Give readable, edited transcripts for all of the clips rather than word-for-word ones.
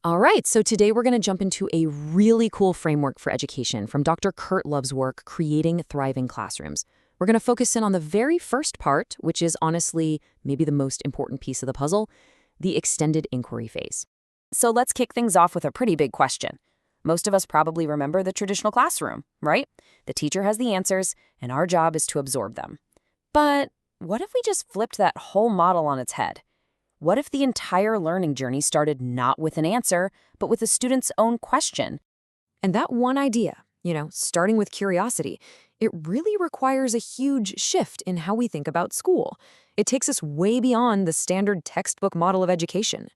All right, so today we're going to jump into a really cool framework for education from Dr. Kurt Love's work, Creating Thriving Classrooms. We're going to focus in on the very first part, which is honestly maybe the most important piece of the puzzle, the extended inquiry phase. So let's kick things off with a pretty big question. Most of us probably remember the traditional classroom, right? The teacher has the answers, and our job is to absorb them. But what if we just flipped that whole model on its head? What if the entire learning journey started not with an answer, but with the student's own question? And that one idea, starting with curiosity, it really requires a huge shift in how we think about school. It takes us way beyond the standard textbook model of education.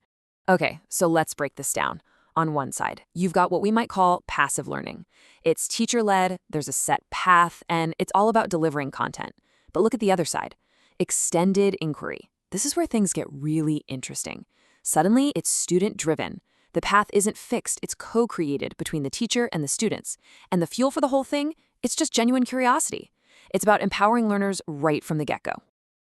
Okay, so let's break this down. On one side, you've got what we might call passive learning. It's teacher-led, there's a set path, and it's all about delivering content. But look at the other side, extended inquiry. This is where things get really interesting. Suddenly, it's student-driven. The path isn't fixed, it's co-created between the teacher and the students. And the fuel for the whole thing, it's just genuine curiosity. It's about empowering learners right from the get-go.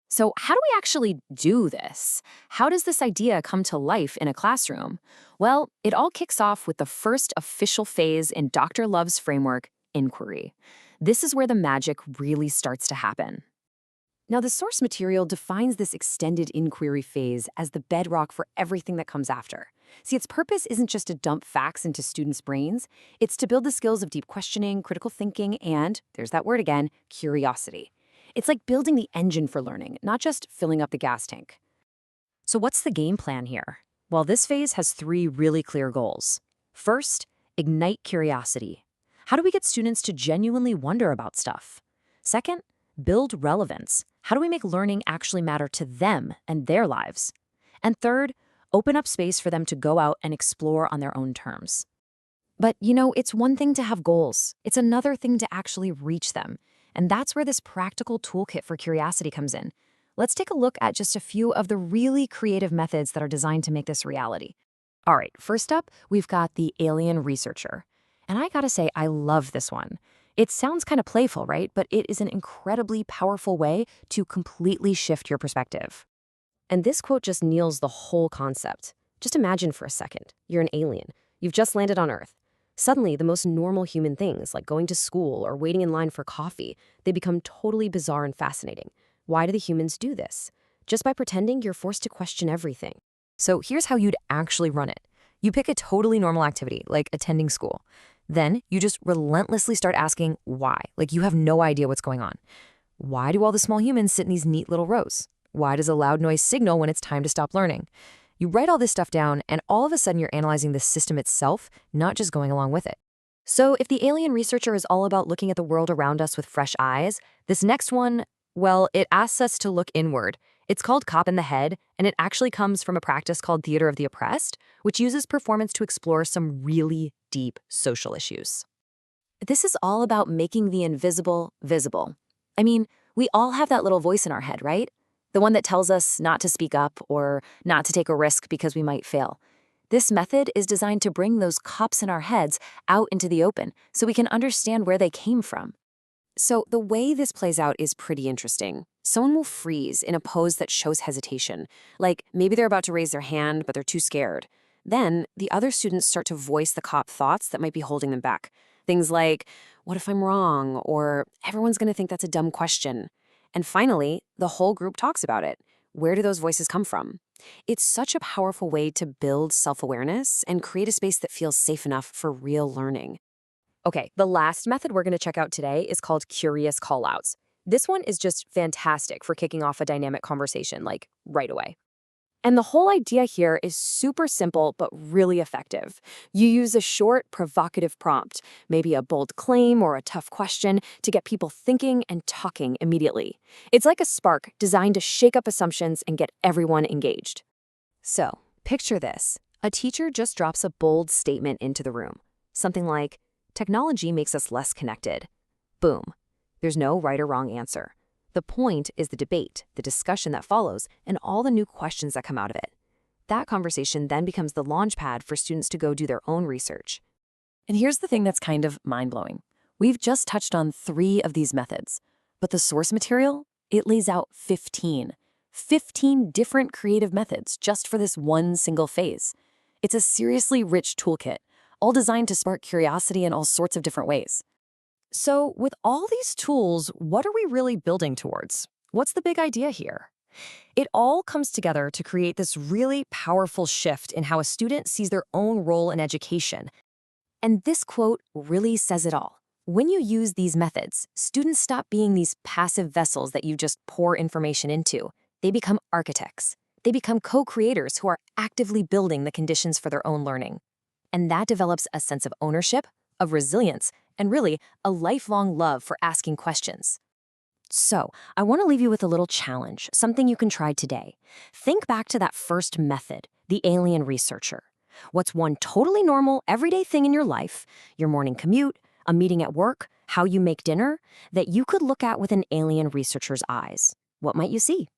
So how do we actually do this? How does this idea come to life in a classroom? Well, it all kicks off with the first official phase in Dr. Love's framework, inquiry. This is where the magic really starts to happen. Now, the source material defines this extended inquiry phase as the bedrock for everything that comes after. See, its purpose isn't just to dump facts into students' brains, it's to build the skills of deep questioning, critical thinking, and, there's that word again, curiosity. It's like building the engine for learning, not just filling up the gas tank. So what's the game plan here? Well, this phase has three really clear goals. First, ignite curiosity. How do we get students to genuinely wonder about stuff? Second, build relevance. How do we make learning actually matter to them and their lives? And third, open up space for them to go out and explore on their own terms. But, it's one thing to have goals. It's another thing to actually reach them. And that's where this practical toolkit for curiosity comes in. Let's take a look at just a few of the really creative methods that are designed to make this reality. All right, first up, we've got the alien researcher. And I gotta say, I love this one. It sounds kind of playful, right? But it is an incredibly powerful way to completely shift your perspective. And this quote just nails the whole concept. Just imagine for a second, you're an alien. You've just landed on Earth. Suddenly, the most normal human things, like going to school or waiting in line for coffee, they become totally bizarre and fascinating. Why do the humans do this? Just by pretending, you're forced to question everything. So here's how you'd actually run it. You pick a totally normal activity, like attending school. Then you just relentlessly start asking why, like you have no idea what's going on. Why do all the small humans sit in these neat little rows? Why does a loud noise signal when it's time to stop learning? You write all this stuff down, and all of a sudden you're analyzing the system itself, not just going along with it. So if the alien researcher is all about looking at the world around us with fresh eyes, this next one, well, it asks us to look inward. It's called Cop in the Head, and it actually comes from a practice called Theater of the Oppressed, which uses performance to explore some really deep social issues. This is all about making the invisible visible. I mean, we all have that little voice in our head, right? The one that tells us not to speak up or not to take a risk because we might fail. This method is designed to bring those cops in our heads out into the open so we can understand where they came from. So the way this plays out is pretty interesting. Someone will freeze in a pose that shows hesitation, like maybe they're about to raise their hand, but they're too scared. Then the other students start to voice the cop thoughts that might be holding them back. Things like, what if I'm wrong? Or everyone's going to think that's a dumb question. And finally, the whole group talks about it. Where do those voices come from? It's such a powerful way to build self-awareness and create a space that feels safe enough for real learning. Okay, the last method we're going to check out today is called curious callouts. This one is just fantastic for kicking off a dynamic conversation, like right away. And the whole idea here is super simple but really effective. You use a short, provocative prompt, maybe a bold claim or a tough question, to get people thinking and talking immediately. It's like a spark designed to shake up assumptions and get everyone engaged. So, picture this. A teacher just drops a bold statement into the room. Something like, technology makes us less connected. Boom. There's no right or wrong answer. The point is the debate, the discussion that follows, and all the new questions that come out of it. That conversation then becomes the launchpad for students to go do their own research. And here's the thing that's kind of mind-blowing. We've just touched on 3 of these methods, but the source material, it lays out 15. 15 different creative methods just for this one single phase. It's a seriously rich toolkit, all designed to spark curiosity in all sorts of different ways. So, with all these tools, what are we really building towards? What's the big idea here? It all comes together to create this really powerful shift in how a student sees their own role in education. And this quote really says it all. When you use these methods, students stop being these passive vessels that you just pour information into. They become architects. They become co-creators who are actively building the conditions for their own learning. And that develops a sense of ownership, of resilience, and really a lifelong love for asking questions. So, I want to leave you with a little challenge, something you can try today. Think back to that first method, the alien researcher. What's one totally normal, everyday thing in your life, your morning commute, a meeting at work, how you make dinner, that you could look at with an alien researcher's eyes? What might you see?